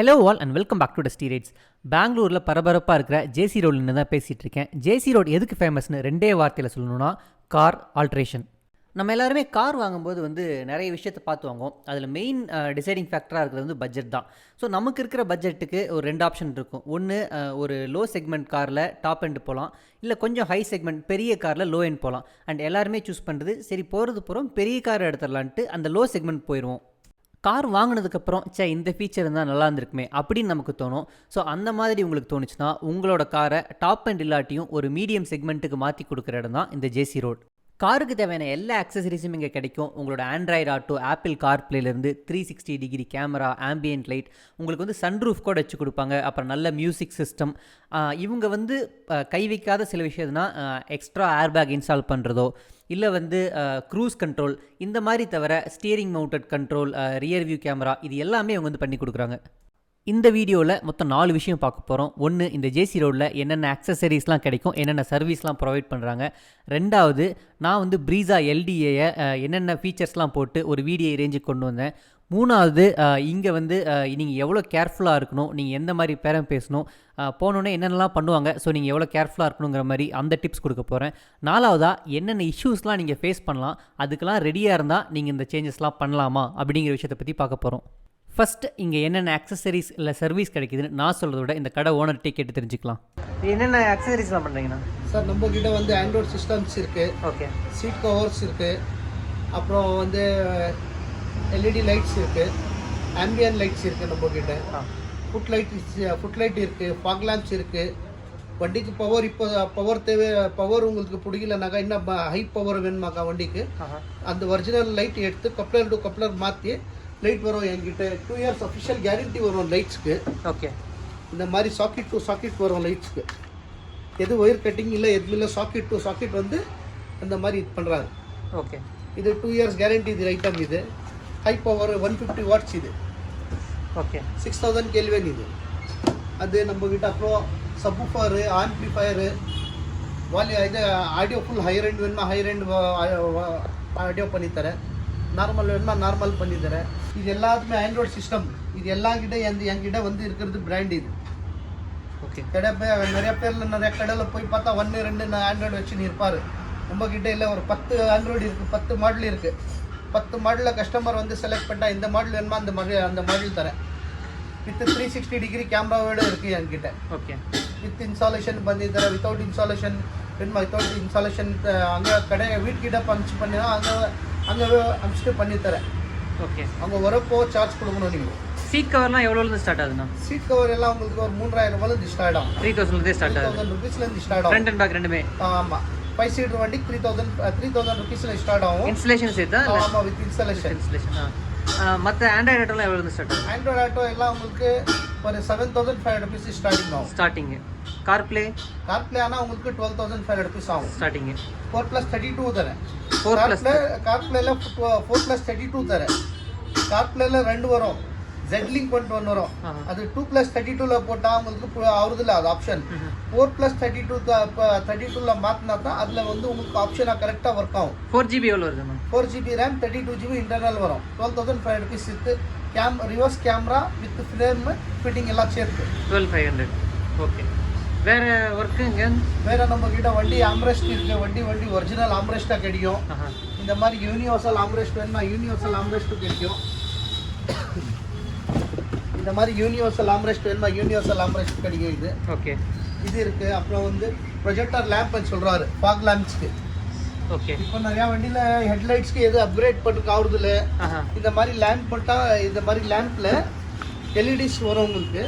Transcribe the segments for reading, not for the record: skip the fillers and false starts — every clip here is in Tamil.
Hello all and welcome back to Dusty Rides. பெங்களூரில் பரபரப்பாக இருக்கிற ஜேசி ரோட்லேருந்து தான் பேசிகிட்டு இருக்கேன். ஜேசி ரோட் எதுக்கு ஃபேமஸ்னு ரெண்டே வார்த்தையில் சொல்லணும்னா கார் ஆல்ட்ரேஷன். நம்ம எல்லாருமே கார் வாங்கும்போது நிறைய விஷயத்தை பார்த்து வாங்குவோம். அதில் மெயின் டிசைடிங் ஃபேக்டராக இருக்கிறது பட்ஜெட் தான். ஸோ நமக்கு இருக்கிற பட்ஜெட்டுக்கு ஒரு ரெண்டு ஆப்ஷன் இருக்கும். ஒன்று ஒரு லோ செக்மெண்ட் காரில் டாப் எண்ட் போகலாம், இல்லை கொஞ்சம் ஹை செக்மெண்ட் பெரிய காரில் லோ எண்ட் போகலாம். அண்ட் எல்லாருமே சூஸ் பண்ணுறது சரி போகிறோம் பெரிய கார் எடுத்துடலான்ட்டு அந்த லோ செக்மெண்ட் போயிடுவோம். கார் வாங்கினதுக்கப்புறம் இந்த ஃபீச்சர் இருந்தால் நல்லா இருந்திருக்குமே அப்படின்னு நமக்கு தோணும். ஸோ அந்த மாதிரி உங்களுக்கு தோணுச்சுன்னா உங்களோட காரை டாப் அண்ட் இல்லாட்டியும் ஒரு மீடியம் செக்மெண்ட்டுக்கு மாற்றி கொடுக்குற இடம் தான் இந்த ஜேசி ரோட். காருக்கு தேவையான எல்லா அக்சசரிஸும் இங்கே கிடைக்கும். உங்களோட ஆண்ட்ராய்டு ஆட்டோ, ஆப்பிள் கார்ப்ளேலேருந்து 360 டிகிரி கேமரா, ஆம்பியன்ட் லைட், உங்களுக்கு சன்ரூஃப் கூட வச்சு கொடுப்பாங்க. அப்புறம் நல்ல மியூசிக் சிஸ்டம். இவங்க கை வைக்காத சில விஷயம்னா எக்ஸ்ட்ரா ஏர்பேக் இன்ஸ்டால் பண்ணுறதோ, இல்லை க்ரூஸ் கண்ட்ரோல், இந்த மாதிரி தவிர steering mounted control, rear view camera, இது எல்லாமே இவங்க பண்ணி கொடுக்குறாங்க. இந்த வீடியோவில் மொத்தம் 4 விஷயம் பார்க்க போகிறோம். ஒன்று, இந்த ஜேசி ரோடில் என்னென்ன அக்சசரிஸ்லாம் கிடைக்கும், என்னென்ன சர்வீஸ்லாம் ப்ரொவைட் பண்ணுறாங்க. ரெண்டாவது, நான் ப்ரீஸா எல்டிஏயை என்னென்ன ஃபீச்சர்ஸ்லாம் போட்டு ஒரு வீடியோ ரேஞ்சுக்கு கொண்டு வந்தேன். மூணாவது, இங்கே நீங்கள் எவ்வளோ கேர்ஃபுல்லாக இருக்கணும், நீங்கள் எந்த மாதிரி பேரம் பேசணும், போனோன்னே என்னென்னலாம் பண்ணுவாங்க, ஸோ நீங்கள் எவ்வளோ கேர்ஃபுல்லாக இருக்கணுங்கிற மாதிரி அந்த டிப்ஸ் கொடுக்க போகிறேன். நாலாவதாக, என்னென்ன இஷ்யூஸ்லாம் நீங்கள் ஃபேஸ் பண்ணலாம், அதுக்கெல்லாம் ரெடியாக இருந்தால் நீங்கள் இந்த சேஞ்சஸ்லாம் பண்ணலாமா அப்படிங்கிற விஷயத்தை பற்றி பார்க்க போகிறோம். ஃபஸ்ட்டு, இங்கே என்னென்ன அக்சசரிஸ் இல்லை சர்வீஸ் கிடைக்குதுன்னு நான் சொல்கிறத விட இந்த கடை ஓனர்கிட்டே கேட்டு தெரிஞ்சுக்கலாம். என்னென்ன அக்சசரிஸ்லாம் பண்ணுறீங்கண்ணா? சார், நம்ம கிட்ட ஆண்ட்ராய்ட் சிஸ்டம்ஸ் இருக்குது. ஓகே. சீட் கவர்ஸ் இருக்குது. அப்புறம் எல்இடி லைட்ஸ் இருக்குது. ஆம்பியன் லைட்ஸ் இருக்குது நம்ம கிட்ட. ஃபுட் லைட் இருக்குது. ஃபாக் லேம்ப்ஸ் இருக்குது. வண்டிக்கு பவர், இப்போ பவர் உங்களுக்கு பிடிக்கலனாக்கா இன்னும் ஹை பவர் வேணுமாக்கா வண்டிக்கு, அந்த ஒரிஜினல் லைட் எடுத்து கப்ளர் டு கப்ளர் மாற்றி லைட் வரும். என்கிட்ட 2 years அஃபிஷியல் கேரண்டி வரும் லைட்ஸ்க்கு. ஓகே. இந்த மாதிரி சாக்கெட் டு சாக்கெட் வரும் லைட்ஸ்க்கு. எது ஒயர் கட்டிங் இல்லை, எதுவும் இல்லை, சாக்கெட் டு சாக்கெட் அந்த மாதிரி இது பண்ணுறாரு. ஓகே. இது 2 years கேரண்டி இது ஐட்டம். இது ஹை பவர் 150 watts இது. ஓகே. 6000 கெல்வின் இது. அது நம்ம கிட்ட. அப்புறம் சப்வூஃபரு, ஆம்பிளிஃபயரு, இது ஆடியோ ஃபுல் ஹையர் எண்ட் வேணுமா ஹையர் எண்ட் ஆடியோ பண்ணித்தரேன். நார்மல் வேணுமா நார்மல் பண்ணித்தரேன். இது எல்லாத்துக்குமே ஆண்ட்ராய்ட் சிஸ்டம். இது எல்லாங்கிட்ட என்கிட்ட இருக்கிறது பிராண்ட் இது. ஓகே. நிறைய கடையில் போய் பார்த்தா 1 2 ஆண்ட்ராய்டு வச்சுன்னு இருப்பார். நம்ம கிட்ட இல்லை, ஒரு 10 ஆண்ட்ராய்டு இருக்குது, 10 மாடல் இருக்குது. 10 மாடலில் கஸ்டமர் செலக்ட் பண்ணிட்டா இந்த மாடல் வேணுமா அந்த மாடல் தரேன். வித் 360 டிகிரி கேமராவோட இருக்குது என்கிட்ட. ஓகே. வித் இன்ஸ்டாலேஷன் பண்ணி தரேன். வித்தவுட் இன்ஸ்டாலேஷன் வேணுமா வித்தவுட் இன்ஸ்டாலேஷன் அங்கே கடை வீட்டுக்கிட்ட பஞ்ச் பண்ணினா அங்கே அனுப்பிச்சிட்டு பண்ணித்தரேன். ஓகே. அவங்க வரப்போ சார்ஜ் கொடுக்கணும். நீங்கள் சீட் கவர்லாம் எவ்வளோலேருந்து ஸ்டார்ட் ஆகுதுண்ணா? சீட் கவர் எல்லாம் உங்களுக்கு ஒரு 3000 ரூபாயிலேருந்து ஸ்டார்ட் ஆகும். 3000 ஸ்டார்ட் ஆகுது. 3000 ருபீஸ்லேருந்து ஸ்டார்ட் ஆகும். ஃப்ரண்ட் அண்ட் பேக் ரெண்டுமே. ஆமாம். 5 சீட்டர் வண்டி 3000 ருபீஸில் ஸ்டார்ட் ஆகும். இன்ஸ்டலேஷன் சேர்த்தா? ஆமாம், வித் இன்ஸ்டாலேஷன். மற்ற ஆண்ட்ராய்டு ஆட்டோலாம் எவ்வளோ ஸ்டார்ட் ஆகும்? ஆண்ட்ராய்டு ஆட்டோ எல்லாம் உங்களுக்கு ஒரு 7500 ருபீஸ் ஸ்டார்டிங் ஆகும். ஸ்டார்டிங்கு. கார்ப்ளே ஆனால் உங்களுக்கு 12500 ருபீஸ் ஆகும் ஸ்டார்டிங்கு. 4+32 தரேன். கார்ப்ளேல 4+32 தரேன். கார்ப்ளேல 2 வரும். ஜெட்லிங்க் 1 வரும். அது 2+32ல போட்டால் உங்களுக்கு ஆகுறதில்ல, அது ஆப்ஷன். 4+32ல மாற்றினா தான் அதில் உங்களுக்கு ஆப்ஷனாக கரெக்டாக ஒர்க் ஆகும். 4GB எவ்வளோ வருது? 4GB ரேம், 32GB இன்டர்னல் வரும். 12500 rupees with reverse camera with frame fitting எல்லாம் சேர்த்து 12500. ஓகே. வேறு ஒர்க்குங்க? வேறு நம்ம கிட்ட வண்டி ஆம்ரெஸ்ட் இருக்குது. வண்டி ஒரிஜினல் ஆம்ரெஸ்ட்டாக கிடைக்கும். இந்த மாதிரி யூனிவர்சல் ஆம்ரெஸ்ட் வேணுமா யூனிவர்சல் ஆம்ரெஸ்ட்டு கிடைக்கும். இந்த மாதிரி யூனிவர்சல் ஆம்ரெஸ்ட் வேணுமா யூனிவர்சல் ஆம்ரெஸ்ட் கிடைக்கும். இது ஓகே. இது இருக்குது. அப்புறம் ப்ரொஜெக்டர் லேம்ப்னு சொல்கிறாரு, ஃபாக் லேம்ப்ஸ்க்கு. ஓகே. இப்போ நிறையா வண்டியில் ஹெட்லைட்ஸ்க்கு எது அப்கிரேட் பண்ணிட்டு ஆகுறதில்ல. இந்த மாதிரி லேம்ப் போட்டால் இந்த மாதிரி லேம்பில் எல்இடிஸ் வரும். உங்களுக்கு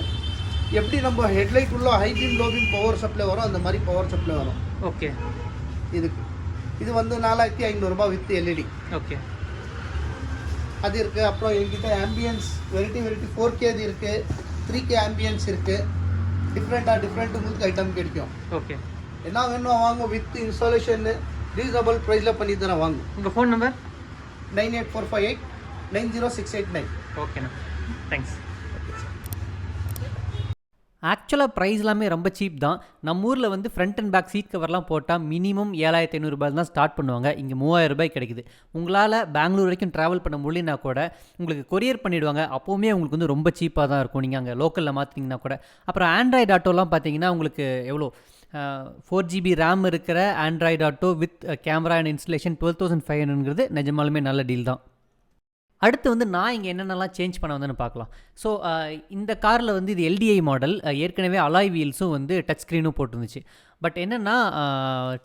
எப்படி நம்ம ஹெட்லைட் உள்ள high beam low beam power supply வரும், அந்த மாதிரி பவர் சப்ளை வரும். ஓகே. இது 4500 ரூபாய் வித் எல்இடி. ஓகே. அது இருக்குது. அப்புறம் என்கிட்ட ஆம்பியன்ஸ் வெரைட்டி 4K இது இருக்குது, 3K ஆம்பியன்ஸ் இருக்குது. டிஃப்ரெண்ட் உங்களுக்கு ஐட்டம் கிடைக்கும். ஓகே. என்ன வேணும் வாங்க, வித் இன்ஸ்டாலேஷன் ரீசனபிள் ப்ரைஸில் பண்ணி தரேன் வாங்க. உங்கள் ஃபோன் நம்பர்? 98458 90689. ஓகேண்ணா, தேங்க்ஸ். ஆக்சுவலாக ப்ரைஸ் எல்லாமே ரொம்ப சீப் தான். நம்ம ஊரில் வந்து ஃப்ரண்ட் அண்ட் பேக் சீட் கவர்லாம் போட்டால் மினிமம் 7,500 தான் ஸ்டார்ட் பண்ணுவாங்க. இங்கே 3,000 கிடைக்குது. உங்களால் பெங்களூர் வரைக்கும் ட்ராவல் பண்ண முடியலனா கூட உங்களுக்கு கொரியர் பண்ணிவிடுவாங்க. அப்போவுமே உங்களுக்கு வந்து ரொம்ப சீப்பாக தான் இருக்கும். நீங்கள் அங்கே லோக்கலில் மாற்றிங்கன்னா கூட. அப்புறம் ஆண்ட்ராய்டு ஆட்டோலாம் பார்த்தீங்கன்னா உங்களுக்கு எவ்வளோ 4GB ரேம் இருக்கிற Android Auto with camera and installation 12,500ங்கிறது நிஜமாலுமே நல்ல டீல் தான். அடுத்து வந்து நான் இங்கே என்னென்னலாம் சேஞ்ச் பண்ண வந்தேன்னு பார்க்கலாம். ஸோ இந்த காரில் வந்து இது எல்டிஐ மாடல். ஏற்கனவே அலாய் வீல்ஸும் வந்து டச் ஸ்க்ரீனும் போட்டுருந்துச்சு. பட் என்னென்னா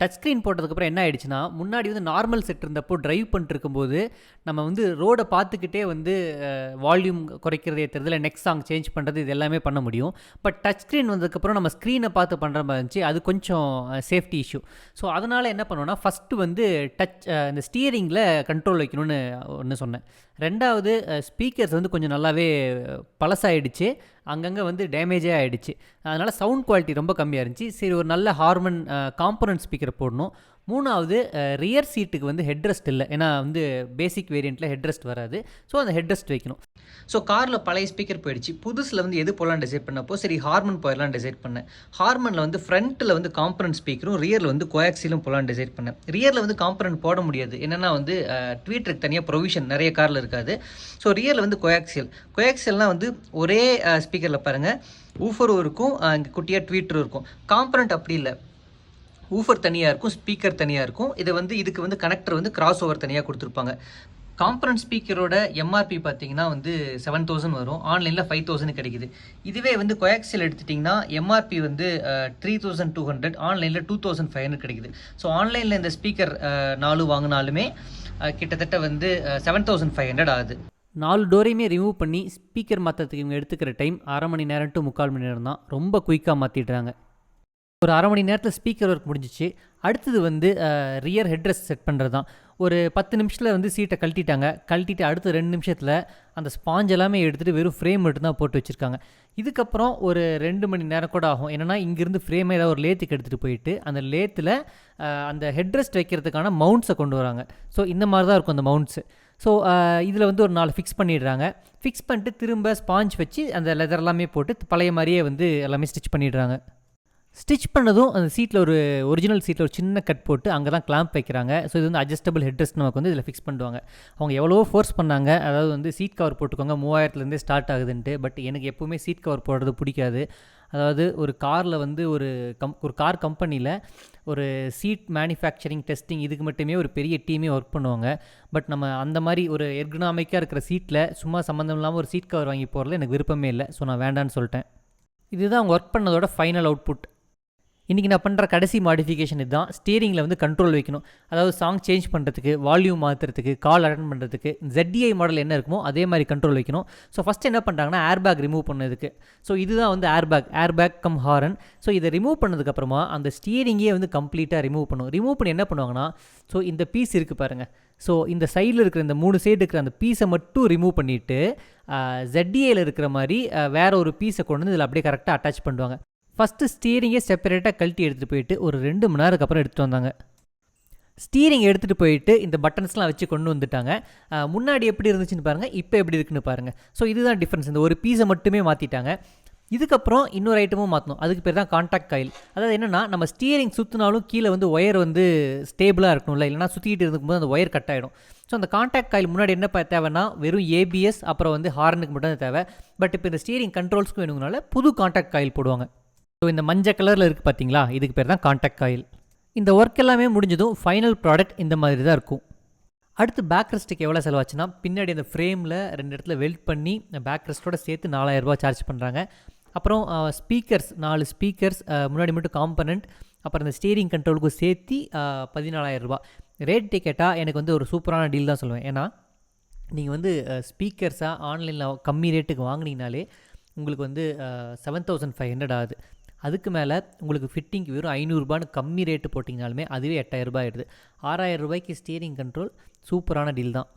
டச் ஸ்க்ரீன் போட்டதுக்கப்புறம் என்ன ஆகிடுச்சுன்னா, முன்னாடி வந்து நார்மல் செட் இருந்தப்போ ட்ரைவ் பண்ணிட்டுருக்கும்போது நம்ம வந்து ரோடை பார்த்துக்கிட்டே வந்து வால்யூம் குறைக்கிறதே தெரியுது, இல்லை நெக்ஸ்ட் சாங் சேஞ்ச் பண்ணுறது, இது எல்லாமே பண்ண முடியும். பட் டச் ஸ்க்ரீன் வந்ததுக்கப்புறம் நம்ம ஸ்க்ரீனை பார்த்து பண்ணுற மாதிரி இருந்துச்சு. அது கொஞ்சம் சேஃப்டி இஷ்யூ. ஸோ அதனால் என்ன பண்ணுவோன்னா, ஃபஸ்ட்டு வந்து இந்த ஸ்டியரிங்கில் கண்ட்ரோல் வைக்கணும்னு ஒன்று சொன்னேன். ரெண்டாவது ஸ்பீக்கர்ஸ் வந்து கொஞ்சம் நல்லாவே பழசாயிடுச்சு, அங்கங்கே வந்து டேமேஜே ஆகிடுச்சு. அதனால் சவுண்ட் குவாலிட்டி ரொம்ப கம்மியாக இருந்துச்சு. சரி, ஒரு நல்ல ஹார்மன் காம்பனன்ட் ஸ்பீக்கர் போடணும். மூணாவது ரியர் சீட்டுக்கு வந்து ஹெட்ரெஸ்ட் இல்லை, ஏன்னா வந்து பேசிக் வேரியண்ட்டில் ஹெட்ரெஸ்ட் வராது. ஸோ அந்த ஹெட்ரெஸ்ட் வைக்கணும். ஸோ காரில் பழைய ஸ்பீக்கர் போயிடுச்சு. புதுசில் வந்து எது போடலாம் டிசைட் பண்ணப்போ சரி ஹார்மன் போயிடலாம் டிசைட் பண்ணேன். ஹார்மனில் வந்து ஃப்ரண்ட்டில் வந்து காம்பனன்ட் ஸ்பீக்கரும் ரியரில் வந்து கோஆக்சிலும் போடலாம் டிசைட் பண்ணேன். ரியரில் வந்து காம்பனன்ட் போட முடியாது, என்னென்னா வந்து ட்வீட்டருக்கு தனியாக ப்ரொவிஷன் நிறைய காரில் இருக்காது. ஸோ ரியரில் வந்து கோஆக்சியல்னால் வந்து ஒரே ஸ்பீக்கரில் பாருங்கள், ஊஃபரும் இருக்கும், இங்கே குட்டியாக ட்வீட்டரும் இருக்கும். காம்பனன்ட் அப்படி இல்லை, ஊஃபர் தனியாக இருக்கும், ஸ்பீக்கர் தனியாக இருக்கும். இதை வந்து இதுக்கு வந்து கனெக்டர் வந்து கிராஸ் ஓவர் தனியாக கொடுத்துருப்பாங்க. காம்பனன்ட் ஸ்பீக்கரோட எம்ஆர்பி பார்த்தீங்கன்னா வந்து 7,000 வரும், ஆன்லைனில் 5,000 கிடைக்குது. இதுவே வந்து கோஆக்சியல் எடுத்துட்டிங்கன்னா எம்ஆர்பி வந்து 3,200, ஆன்லைனில் 2,500 கிடைக்குது. ஸோ ஆன்லைனில் இந்த ஸ்பீக்கர் 4 வாங்கினாலுமே கிட்டத்தட்ட வந்து 7,500 ஆகுது. 4 டோரையுமே ரிமூவ் பண்ணி ஸ்பீக்கர் மாற்றுறதுக்கு இவங்க எடுத்துக்கிற டைம் 1/2 மணி நேரம் டு 3/4 மணி நேரம் தான். ரொம்ப குயிக்காக மாற்றிடுறாங்க. ஒரு 1/2 மணி நேரத்தில் ஸ்பீக்கர் ஒர்க் முடிஞ்சிச்சு. அடுத்தது வந்து ரியர் ஹெட்ரெஸ்ட் செட் பண்ணுறது தான். ஒரு 10 நிமிஷத்தில் வந்து சீட்டை கழட்டிட்டு அடுத்த 2 நிமிஷத்தில் அந்த ஸ்பாஞ்ச் எல்லாமே எடுத்துகிட்டு வெறும் ஃப்ரேம் மட்டும் தான் போட்டு வச்சுருக்காங்க. இதுக்கப்புறம் ஒரு 2 மணி நேரம் கூட ஆகும். என்னென்னா இங்கேருந்து ஃப்ரேமை ஏதாவது ஒரு லேத்துக்கு எடுத்துகிட்டு போயிட்டு அந்த லேத்தில் அந்த ஹெட்ரெஸ்ட் வைக்கிறதுக்கான மவுண்ட்ஸை கொண்டு வராங்க. ஸோ இந்த மாதிரி தான் இருக்கும் அந்த மவுண்ட்ஸு. ஸோ இதில் வந்து ஒரு 4 ஃபிக்ஸ் பண்ணிடுறாங்க. ஃபிக்ஸ் பண்ணிட்டு திரும்ப ஸ்பாஞ்ச் வச்சு அந்த லெதர் எல்லாமே போட்டு பழைய மாதிரியே வந்து எல்லாமே ஸ்டிச் பண்ணிடுறாங்க. ஸ்டிச் பண்ணதும் அந்த சீட்டில் ஒரு ஒரிஜினல் சீட்டில் ஒரு சின்ன கட் போட்டு அங்கே தான் கிளாம்ப் வைக்கிறாங்க. ஸோ இது வந்து அட்ஜஸ்டபிள் ஹெட்ரெஸ்ட் நமக்கு வந்து இதில் ஃபிக்ஸ் பண்ணுவாங்க. அவங்க எவ்வளவோ ஃபோர்ஸ் பண்ணாங்க, அதாவது வந்து சீட் கவர் போட்டுக்கோங்க 3000லேருந்தே ஸ்டார்ட் ஆகுதுன்ட்டு. பட் எனக்கு எப்போவுமே சீட் கவர் போடுறது பிடிக்காது. அதாவது ஒரு காரில் வந்து ஒரு கார் கம்பெனியில் ஒரு சீட் மேனுஃபேக்சரிங் டெஸ்டிங் இதுக்கு மட்டுமே ஒரு பெரிய டீமே ஒர்க் பண்ணுவாங்க. பட் நம்ம அந்த மாதிரி ஒரு எர்கனாமிக்காக இருக்கிற சீட்டில் சும்மா சம்மந்தம் இல்லாமல் ஒரு சீட் கவர் வாங்கி போகிறதுல எனக்கு விருப்பமே இல்லை. ஸோ நான் வேண்டான்னு சொல்லிட்டேன். இதுதான் அவங்க ஒர்க் பண்ணதோட ஃபைனல் அவுட்புட். இன்றைக்கி நான் பண்ணுற கடைசி மாடிஃபிகேஷன் இதுதான். ஸ்டீரிங்கில் வந்து கண்ட்ரோல் வைக்கணும். அதாவது சாங் சேஞ்ச் பண்ணுறதுக்கு, வால்யூம் மாற்றுறதுக்கு, கால் அட்டன் பண்ணுறதுக்கு ZDI மாடல் என்ன இருக்குமோ அதே மாதிரி கண்ட்ரோல் வைக்கணும். ஸோ ஃபஸ்ட்டு என்ன பண்ணுறாங்கன்னா ஏர்பேக் ரிமூவ் பண்ணதுக்கு. ஸோ இதுதான் வந்து ஏர்பேக் கம் ஹாரன். ஸோ இதை ரிமூவ் பண்ணதுக்கப்புறமா அந்த ஸ்டீரிங்கே வந்து கம்ப்ளீட்டாக ரிமூவ் பண்ணி என்ன பண்ணுவாங்கன்னா, ஸோ இந்த பீஸ் இருக்குது பாருங்கள். ஸோ இந்த சைடில் இருக்கிற இந்த 3 சைடு இருக்கிற அந்த பீஸை மட்டும் ரிமூவ் பண்ணிவிட்டு ZDIயில் இருக்கிற மாதிரி வேறு ஒரு பீஸை கொண்டு வந்து இதில் அப்படியே கரெக்டாக அட்டாச் பண்ணுவாங்க. ஃபஸ்ட்டு ஸ்டீரிங்கை செப்பரேட்டாக கழட்டி எடுத்துகிட்டு போயிட்டு ஒரு 2 மணி நேரத்துக்கு அப்புறம் எடுத்துகிட்டு வந்தாங்க. ஸ்டீரிங் எடுத்துகிட்டு போயிட்டு இந்த பட்டன்ஸ்லாம் வச்சு கொண்டு வந்துட்டாங்க. முன்னாடி எப்படி இருந்துச்சுன்னு பாருங்கள், இப்போ எப்படி இருக்குன்னு பாருங்கள். ஸோ இதுதான் டிஃப்ரென்ஸ். இந்த ஒரு பீஸை மட்டுமே மாற்றிட்டாங்க. இதுக்கப்புறம் இன்னொரு ஐட்டமும் மாற்றணும். அதுக்கு பேர் தான் கான்டாக்ட் காயில். அதாவது என்னென்னா, நம்ம ஸ்டீரிங் சுற்றினாலும் கீழே வந்து ஒயர் வந்து ஸ்டேபிளாக இருக்கணும்ல, இல்லைனா சுற்றிக்கிட்டு இருக்கும்போது அந்த ஒயர் கட் ஆகிடும். ஸோ அந்த கான்டாக்ட் காயில் முன்னாடி என்ன தேவைன்னா வெறும் ABS அப்புறம் வந்து ஹார்னுக்கு மட்டும் தான் தேவை. பட் இப்போ இந்த ஸ்டீரிங் கண்ட்ரோல்ஸ்க்கு வேணுங்கனால புது கான்டாக்ட் காயில் போடுவாங்க. ஸோ இந்த மஞ்சள் கலரில் இருக்குது பார்த்தீங்களா, இதுக்கு பேர் தான் கான்டாக்ட் காயில். இந்த ஒர்க் எல்லாமே முடிஞ்சதும் ஃபைனல் ப்ராடக்ட் இந்த மாதிரி தான் இருக்கும். அடுத்து பேக் ரெஸ்ட்டுக்கு எவ்வளோ செலவாச்சுன்னா, பின்னாடி அந்த ஃப்ரேமில் 2 இடத்துல வெல்ட் பண்ணி பேக் ரெஸ்ட்டோட சேர்த்து 4,000 ரூபா சார்ஜ் பண்ணுறாங்க. அப்புறம் ஸ்பீக்கர்ஸ் 4 ஸ்பீக்கர்ஸ், முன்னாடி மட்டும் காம்பனண்ட், அப்புறம் இந்த ஸ்டீரிங் கண்ட்ரோலுக்கும் சேர்த்து 14,000 ரூபா. ரேட் கேட்டால் எனக்கு வந்து ஒரு சூப்பரான டீல் தான் சொல்லுவேன். ஏன்னா நீங்கள் வந்து ஸ்பீக்கர்ஸாக ஆன்லைனில் கம்மி ரேட்டுக்கு வாங்கினீங்கனாலே உங்களுக்கு வந்து 7,500 ஆகுது. அதுக்கு மேலே உங்களுக்கு ஃபிட்டிங்க்கு வெறும் 500 ரூபான்னு கம்மி ரேட்டு போட்டிங்கனாலுமே அதுவே 8,000 ரூபாய் ஆயிடுது. 6,000 ரூபாய்க்கு ஸ்டீரிங் கண்ட்ரோல் சூப்பரான டீல் தான்.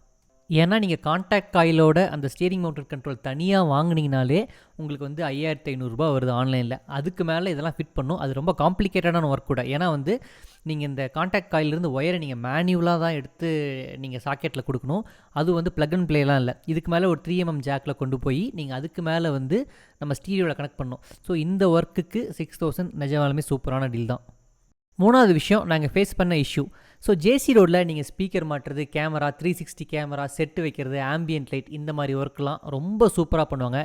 ஏன்னா நீங்கள் கான்டாக்ட் காயிலோட அந்த ஸ்டீரிங் மவுண்டட் கண்ட்ரோல் தனியாக வாங்குனீங்கனாலே உங்களுக்கு வந்து 5500 வருது ஆன்லைனில். அதுக்கு மேலே இதெல்லாம் ஃபிட் பண்ணும். அது ரொம்ப காம்ப்ளிகேட்டடான ஒர்க் கூட. ஏன்னா வந்து நீங்கள் இந்த கான்டாக்ட் காயிலிருந்து ஒயரை நீங்கள் மேனுவலாக தான் எடுத்து நீங்கள் சாக்கெட்டில் கொடுக்கணும். அது வந்து ப்ளக் அண்ட் ப்ளேலாம் இல்லை. இதுக்கு மேலே ஒரு 3mm ஜாக்கில் கொண்டு போய் நீங்கள் அதுக்கு மேலே வந்து நம்ம ஸ்டீரியோவில் கனெக்ட் பண்ணணும். ஸோ இந்த ஒர்க்குக்கு 6000 நிஜமாலுமே சூப்பரான டீல் தான். மூணாவது விஷயம் நாங்கள் ஃபேஸ் பண்ண இஷ்யூ. ஸோ ஜேசி ரோடில் நீங்கள் ஸ்பீக்கர் மாட்டுறது, கேமரா 360 கேமரா செட்டு வைக்கிறது, ஆம்பியன்ட் லைட் இந்த மாதிரி ஒர்க்லாம் ரொம்ப சூப்பராக பண்ணுவாங்க.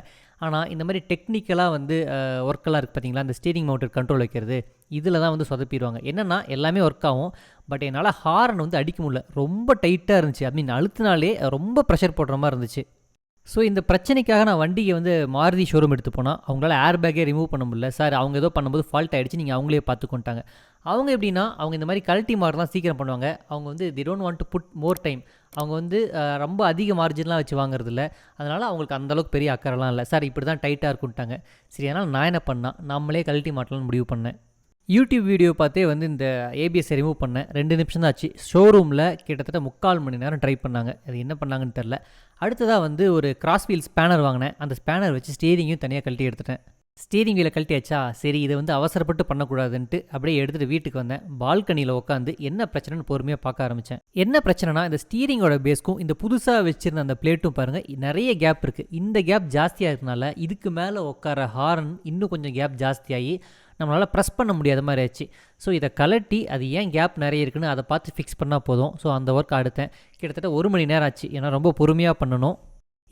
ஆனால் இந்த மாதிரி டெக்னிக்கலாக வந்து ஒர்க்கெல்லாம் இருக்குது பார்த்தீங்களா, இந்த ஸ்டீரிங் மவுண்டட் கண்ட்ரோல் வைக்கிறது, இதில் தான் வந்து சொதப்பிடுவாங்க. என்னென்னா எல்லாமே ஒர்க் ஆகும், பட் என்னால் ஹார்ன் வந்து அடிக்க முடியல. ரொம்ப டைட்டாக இருந்துச்சு. ஐ மீன் அழுத்தினாலே ரொம்ப ப்ரெஷர் போடுற மாதிரி இருந்துச்சு. ஸோ இந்த பிரச்சனைக்காக நான் வண்டியை வந்து மாருதி ஷோரூம் எடுத்து போனால் அவங்களால ஏர் பேக்கே ரிமூவ் பண்ண முடியல. சார் அவங்க ஏதோ பண்ணும்போது ஃபால்ட் ஆகிடுச்சு, நீங்கள் அவங்களே பார்த்துக்கொண்டாங்க. அவங்க எப்படின்னா அவங்க இந்த மாதிரி கழட்டி மாறு தான் சீக்கிரம் பண்ணுவாங்க. அவங்க வந்து they don't want to put more time. அவங்க வந்து ரொம்ப அதிக மார்ஜின்லாம் வச்சு வாங்குறதில்ல. அதனால் அவங்களுக்கு அந்தளவுக்கு பெரிய அக்கறைலாம் இல்லை. சார் இப்படி தான் டைட்டாக இருக்குன்ட்டாங்க. சரி, அதனால் நான் என்ன பண்ணால் நம்மளே கழட்டி மாட்டலாம்னு முடிவு பண்ணேன். யூடியூப் வீடியோ பார்த்தே வந்து இந்த ஏபிஎஸ்ஸை ரிமூவ் பண்ணேன். 2 நிமிஷம் தான் ஆச்சு. ஷோரூமில் கிட்டத்தட்ட 3/4 மணி நேரம் ட்ரை பண்ணாங்க. அது என்ன பண்ணாங்கன்னு தெரில. அடுத்ததாக வந்து ஒரு கிராஸ் வீல் ஸ்பேனர் வாங்கினேன். அந்த ஸ்பேனர் வச்சு ஸ்டீரிங்கையும் தனியாக கழட்டி எடுத்துட்டேன். ஸ்டீரிங் வீலை கழட்டியாச்சா, சரி இதை வந்து அவசரப்பட்டு பண்ணக்கூடாதுன்ட்டு அப்படியே எடுத்துகிட்டு வீட்டுக்கு வந்தேன். பால்கனியில் உட்காந்து என்ன பிரச்சனைன்னு பொறுமையாக பார்க்க ஆரம்பித்தேன். என்ன பிரச்சனைனா இந்த ஸ்டீரிங்கோட பேஸ்க்கும் இந்த புதுசாக வச்சுருந்த அந்த பிளேட்டும் பாருங்கள், நிறைய கேப் இருக்குது. இந்த கேப் ஜாஸ்தியாக இருக்கனால இதுக்கு மேலே உட்கார ஹார்ன் இன்னும் கொஞ்சம் கேப் ஜாஸ்தியாகி நம்மளால் ப்ரெஸ் பண்ண முடியாத மாதிரி ஆச்சு. ஸோ இதை கலட்டி அது ஏன் கேப் நிறைய இருக்குன்னு அதை பார்த்து ஃபிக்ஸ் பண்ணால் போதும். ஸோ அந்த ஒர்க் அடுத்தேன். கிட்டத்தட்ட 1 மணி நேரம் ஆச்சு. ஏன்னா ரொம்ப பொறுமையாக பண்ணணும்.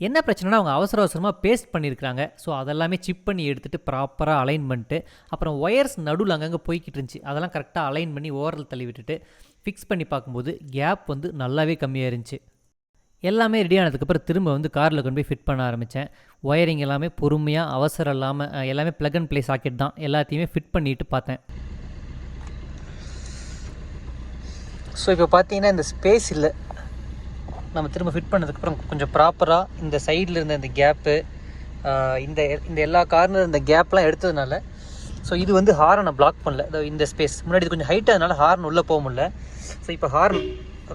என்ன பிரச்சனைனா அவங்க அவசரமாக பேஸ்ட் பண்ணியிருக்கிறாங்க. ஸோ அதெல்லாமே சிப் பண்ணி எடுத்துகிட்டு ப்ராப்பராக அலைன் பண்ணிட்டு, அப்புறம் ஒயர்ஸ் நடுவில் அங்கங்கே போய்கிட்டு இருந்துச்சு. அதெல்லாம் கரெக்டாக அலைன் பண்ணி ஓரல் தள்ளி விட்டுட்டு ஃபிக்ஸ் பண்ணி பார்க்கும்போது கேப் வந்து நல்லாவே கம்மியாக இருந்துச்சு. எல்லாமே ரெடி ஆனதுக்கப்புறம் திரும்ப வந்து காரில் கொண்டு போய் ஃபிட் பண்ண ஆரம்பித்தேன். ஒயரிங் எல்லாமே பொறுமையாக அவசரம் இல்லாமல் எல்லாமே ப்ளக் அண்ட் ப்ளே சாக்கெட் தான், எல்லாத்தையுமே ஃபிட் பண்ணிட்டு பார்த்தேன். ஸோ இப்போ பார்த்தீங்கன்னா இந்த ஸ்பேஸ் இல்லை. நம்ம திரும்ப ஃபிட் பண்ணதுக்கப்புறம் கொஞ்சம் ப்ராப்பராக இந்த சைடில் இருந்த இந்த கேப்பு, இந்த இந்த எல்லா கார்னர் இந்த கேப்லாம் எடுத்ததுனால ஸோ இது வந்து ஹார்னை பிளாக் பண்ணல. இந்த ஸ்பேஸ் முன்னாடி இது கொஞ்சம் ஹைட்டாக அதனால ஹார்ன் உள்ளே போக முடியல. ஸோ இப்போ ஹார்ன்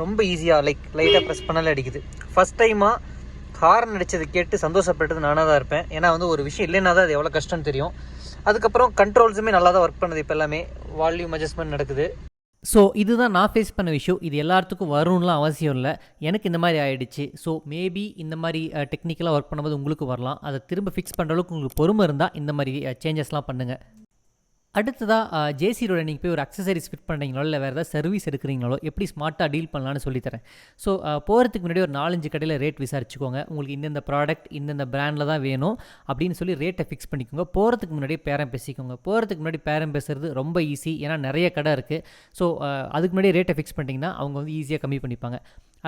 ரொம்ப ஈஸியாக லைட்டாக ப்ரெஸ் பண்ணாலே அடிக்குது. ஃபஸ்ட் டைமாக ஹார்ன் அடித்தது கேட்டு சந்தோஷப்பட்டது நானாக தான் இருப்பேன். ஏன்னா வந்து ஒரு விஷயம் இல்லைன்னா தான் அது எவ்வளோ கஷ்டம்னு தெரியும். அதுக்கப்புறம் கண்ட்ரோல்ஸுமே நல்லா தான் ஒர்க் பண்ணுது. இப்போ எல்லாமே வால்யூம் அட்ஜஸ்ட்மெண்ட் நடக்குது. ஸோ இதுதான் நான் ஃபேஸ் பண்ண விஷயம். இது எல்லாத்துக்கும் வரும்லாம் அவசியம் இல்லை. எனக்கு இந்த மாதிரி ஆகிடுச்சு. ஸோ மேபி இந்த மாதிரி டெக்னிக்கலாக ஒர்க் பண்ணும்போது உங்களுக்கு வரலாம். அதை திரும்ப ஃபிக்ஸ் பண்ணுற அளவுக்கு உங்களுக்கு பொறுமை இருந்தால் இந்த மாதிரி சேஞ்சஸ்லாம் பண்ணுங்கள். அடுத்ததாக ஜேசி ரோட நீங்கள் போய் ஒரு அக்சசரிஸ் ஃபிட் பண்ணுறீங்களோ இல்லை வேறு ஏதாவது சர்வீஸ் எடுக்கிறீங்களோ எப்படி ஸ்மார்ட்டாக டீல் பண்ணலான்னு சொல்லித்தரேன். ஸோ போகிறதுக்கு முன்னாடி ஒரு 4-5 கடையில் ரேட் விசாரிச்சுக்கோங்க. உங்களுக்கு இந்தந்த ப்ராடக்ட் இந்தந்த பிராண்டில் தான் வேணும் அப்படின்னு சொல்லி ரேட்டை ஃபிக்ஸ் பண்ணிக்கோங்க. போகிறதுக்கு முன்னாடியே பேரம் பேசிக்கோங்க. போகிறதுக்கு முன்னாடி பேரம் பேசுறது ரொம்ப ஈஸி, ஏன்னா நிறைய கடை இருக்குது. ஸோ அதுக்கு முன்னாடியே ரேட்டை ஃபிக்ஸ் பண்ணிட்டீங்கன்னா அவங்க வந்து ஈஸியாக கம்மி பண்ணிப்பாங்க.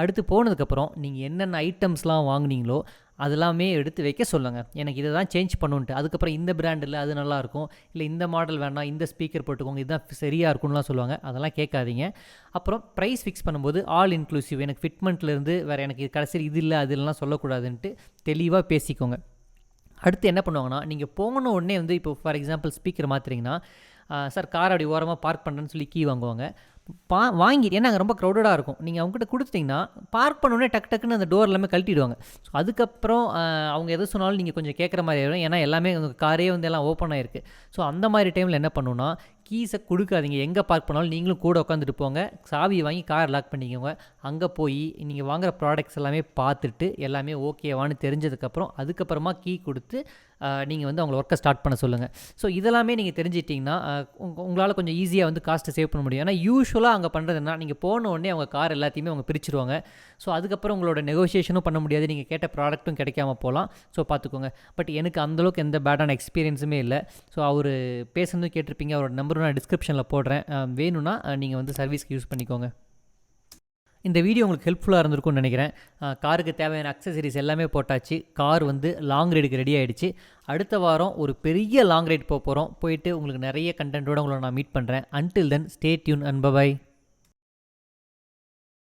அடுத்து போனதுக்கப்புறம் நீங்கள் என்னென்ன ஐட்டம்ஸ்லாம் வாங்குனீங்களோ அதெல்லாமே எடுத்து வைக்க சொல்லுங்கள். எனக்கு இதை தான் சேஞ்ச் பண்ணுன்ட்டு. அதுக்கப்புறம் இந்த பிராண்டில் அது நல்லாயிருக்கும், இல்லை இந்த மாடல் வேணாம், இந்த ஸ்பீக்கர் போட்டுக்கோங்க, இதுதான் சரியாக இருக்கும்லாம் சொல்லுவாங்க. அதெல்லாம் கேட்காதீங்க. அப்புறம் ப்ரைஸ் ஃபிக்ஸ் பண்ணும்போது ஆல் இன்க்ளூசிவ், எனக்கு ஃபிட்மெண்ட்லேருந்து வேறு எனக்கு கடைசியில் இது இல்லை அது இல்லைலாம் சொல்லக்கூடாதுன்ட்டு தெளிவாக பேசிக்கோங்க. அடுத்து என்ன பண்ணுவாங்கன்னா, நீங்கள் போன உடனே வந்து இப்போ ஃபார் எக்ஸாம்பிள் ஸ்பீக்கர் மாற்றுறீங்கன்னா, சார் கார் அப்படி ஓரமாக பார்க் பண்ணுறேன்னு சொல்லி கீ வாங்குவாங்க. வாங்கிட்டு ஏன்னா அங்கே ரொம்ப க்ரௌடடாக இருக்கும். நீங்கள் அவங்ககிட்ட கொடுத்துட்டிங்கன்னா பார்க் பண்ணோடனே டக்குன்னு அந்த டோர் எல்லாமே கழட்டிடுவாங்க. ஸோ அதுக்கப்புறம் அவங்க எது சொன்னாலும் நீங்கள் கொஞ்சம் கேட்குற மாதிரி ஆகிடும். ஏன்னா எல்லாமே உங்கள் காரே வந்து எல்லாம் ஓப்பன் ஆகிருக்கு. ஸோ அந்த மாதிரி டைமில் என்ன பண்ணணும்னா, கீஸை கொடுக்காதீங்க. எங்கே பார்க் பண்ணாலும் நீங்களும் கூட உட்காந்துட்டு போங்க. சாவியை வாங்கி கார் லாக் பண்ணிக்கோங்க. அங்கே போய் நீங்கள் வாங்குகிற ப்ராடக்ட்ஸ் எல்லாமே பார்த்துட்டு எல்லாமே ஓகேவான்னு தெரிஞ்சதுக்கப்புறம் அதுக்கப்புறமா கீ கொடுத்து நீங்கள் வந்து அவங்கள ஒர்க்கை ஸ்டார்ட் பண்ண சொல்லுங்கள். ஸோ இதெல்லாமே நீங்கள் தெரிஞ்சிட்டிங்கன்னா உங்களால் கொஞ்சம் ஈஸியாக வந்து காஸ்ட்டை சேவ் பண்ண முடியும். ஏன்னா யூஸ்வலாக அங்கே பண்ணுறதுனா நீங்கள் போன உடனே அவங்க கார் எல்லாத்தையுமே அவங்க பிரிச்சுருவாங்க. ஸோ அதுக்கப்புறம் உங்களோட நெகோஷியேஷனும் பண்ண முடியாது, நீங்கள் கேட்ட ப்ராடக்ட்டும் கிடைக்காம போகலாம். ஸோ பார்த்துக்கோங்க. பட் எனக்கு அந்தளவுக்கு எந்த பேடான எக்ஸ்பீரியன்ஸுமே இல்லை. ஸோ அவர் பேசுனதும் கேட்டிருப்பீங்க. அவரோட நம்பர் நான் டிஸ்கிரிப்ஷனில் போடுறேன். வேணும்னா நீங்கள் வந்து சர்வீஸ்க்கு யூஸ் பண்ணிக்கோங்க. இந்த வீடியோ உங்களுக்கு ஹெல்ப்ஃபுல்லாக இருந்திருக்கும்னு நினைக்கிறேன். காருக்கு தேவையான அக்சசரிஸ் எல்லாமே போட்டாச்சு. கார் வந்து லாங் ரைடுக்கு ரெடி ஆகிடுச்சு. அடுத்த வாரம் ஒரு பெரிய லாங் ரைட் போகிறோம். போயிட்டு உங்களுக்கு நிறைய கண்டென்ட்டோடு உங்களை நான் மீட் பண்ணுறேன். Until then stay tuned and by.